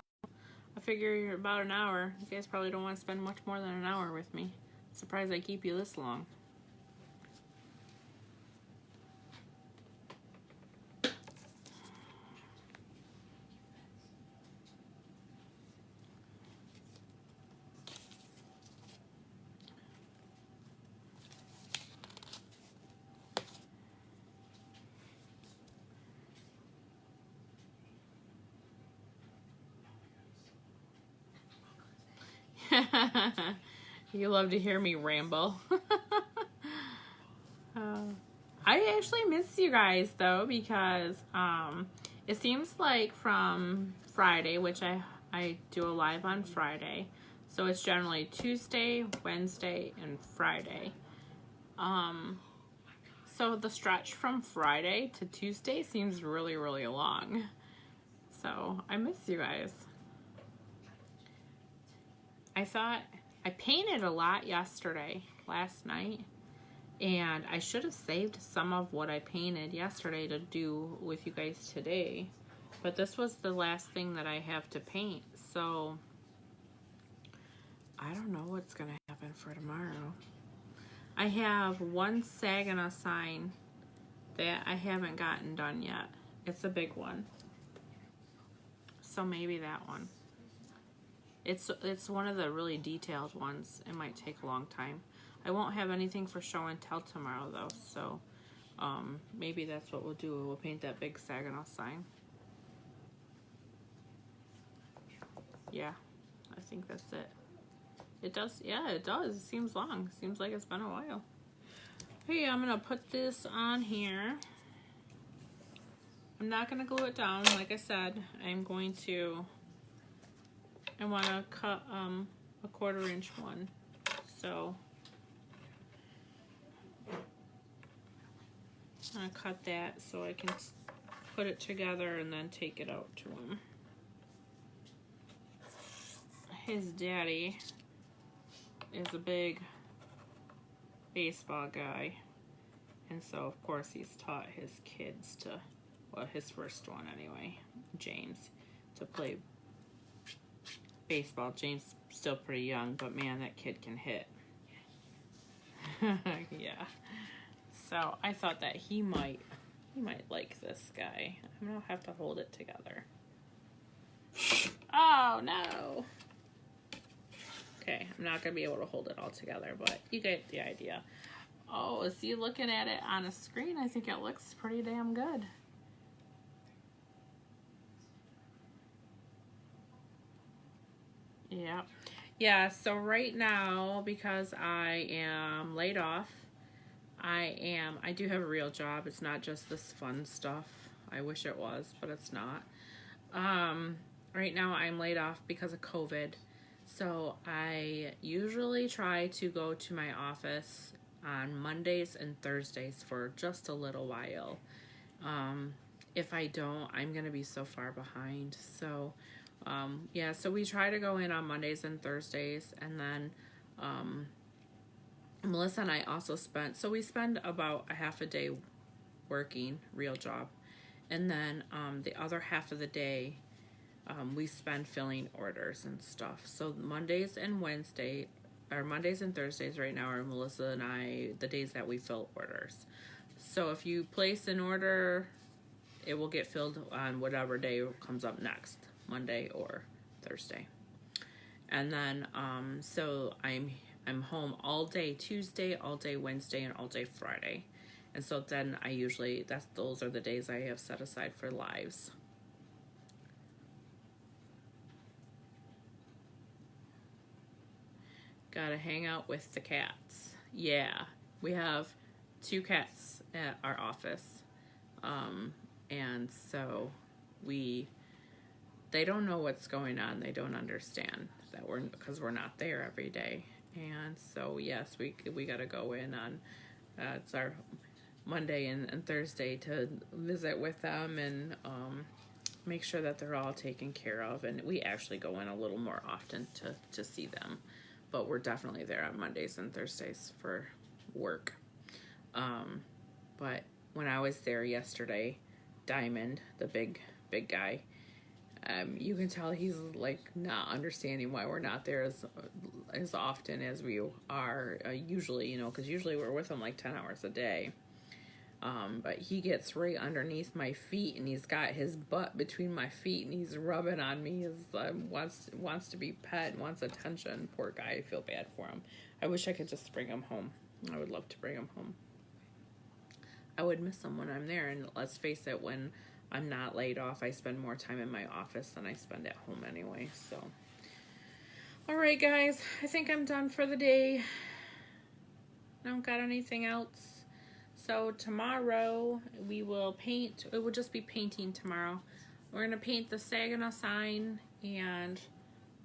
I figure you're about an hour. You guys probably don't want to spend much more than an hour with me. Surprised I keep you this long. You love to hear me ramble. I actually miss you guys though, because it seems like from Friday, which I do a live on Friday, so it's generally Tuesday, Wednesday, and Friday. So the stretch from Friday to Tuesday seems really, really long. So I miss you guys. I painted a lot last night, and I should have saved some of what I painted yesterday to do with you guys today, but this was the last thing that I have to paint, so I don't know what's gonna happen for tomorrow. I have one Saginaw sign that I haven't gotten done yet. It's a big one, so maybe that one. It's one of the really detailed ones. It might take a long time. I won't have anything for show and tell tomorrow though, so maybe that's what we'll do. We'll paint that big Saginaw sign. Yeah, I think that's it. It does, yeah, it does. It seems long. Seems like it's been a while. Hey, I'm gonna put this on here. I'm not gonna glue it down, like I said. I want to cut a 1/4 inch one, so I'm going to cut that so I can put it together and then take it out to him. His daddy is a big baseball guy, and so of course he's taught his kids to, well, his first one anyway, James, to play baseball. James still pretty young, but man, that kid can hit. Yeah. So I thought that he might like this guy. I'm gonna have to hold it together. Oh no. Okay, I'm not gonna be able to hold it all together, but you get the idea. Oh, is he looking at it on a screen? I think it looks pretty damn good. Yeah. Yeah, so right now, because I am laid off, I do have a real job. It's not just this fun stuff. I wish it was, but it's not. Right now I'm laid off because of COVID. So I usually try to go to my office on Mondays and Thursdays for just a little while. If I don't, I'm going to be so far behind. So yeah, so we try to go in on Mondays and Thursdays, and then Melissa and I also we spend about a half a day working, real job, and then the other half of the day we spend filling orders and stuff. So Mondays and Thursdays right now are Melissa and I, the days that we fill orders. So if you place an order, it will get filled on whatever day comes up next, Monday or Thursday. And then so I'm home all day Tuesday, all day Wednesday, and all day Friday. And so then those are the days I have set aside for lives. Gotta hang out with the cats. Yeah, we have 2 cats at our office. And so they don't know what's going on. They don't understand that because we're not there every day. And so yes, we gotta go in on it's our Monday and Thursday to visit with them and make sure that they're all taken care of. And we actually go in a little more often to see them, but we're definitely there on Mondays and Thursdays for work. But when I was there yesterday, Diamond, the big guy, You can tell he's like not understanding why we're not there as often as we are usually, you know, because usually we're with him like 10 hours a day. But he gets right underneath my feet, and he's got his butt between my feet, and he's rubbing on me. He's wants to be pet, wants attention. Poor guy, I feel bad for him. I wish I could just bring him home. I would love to bring him home. I would miss him when I'm there, and let's face it, when I'm not laid off, I spend more time in my office than I spend at home anyway. So, all right, guys, I think I'm done for the day. I don't got anything else. So tomorrow we will paint. It will just be painting tomorrow. We're going to paint the Saginaw sign, and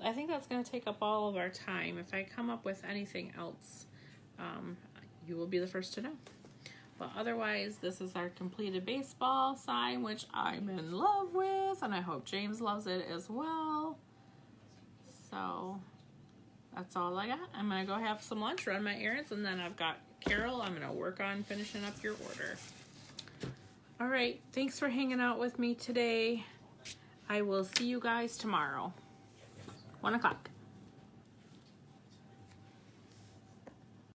I think that's going to take up all of our time. If I come up with anything else, you will be the first to know. But otherwise, this is our completed baseball sign, which I'm in love with, and I hope James loves it as well. So that's all I got. I'm going to go have some lunch, run my errands, and then I've got Carol. I'm going to work on finishing up your order. All right. Thanks for hanging out with me today. I will see you guys tomorrow. 1 o'clock.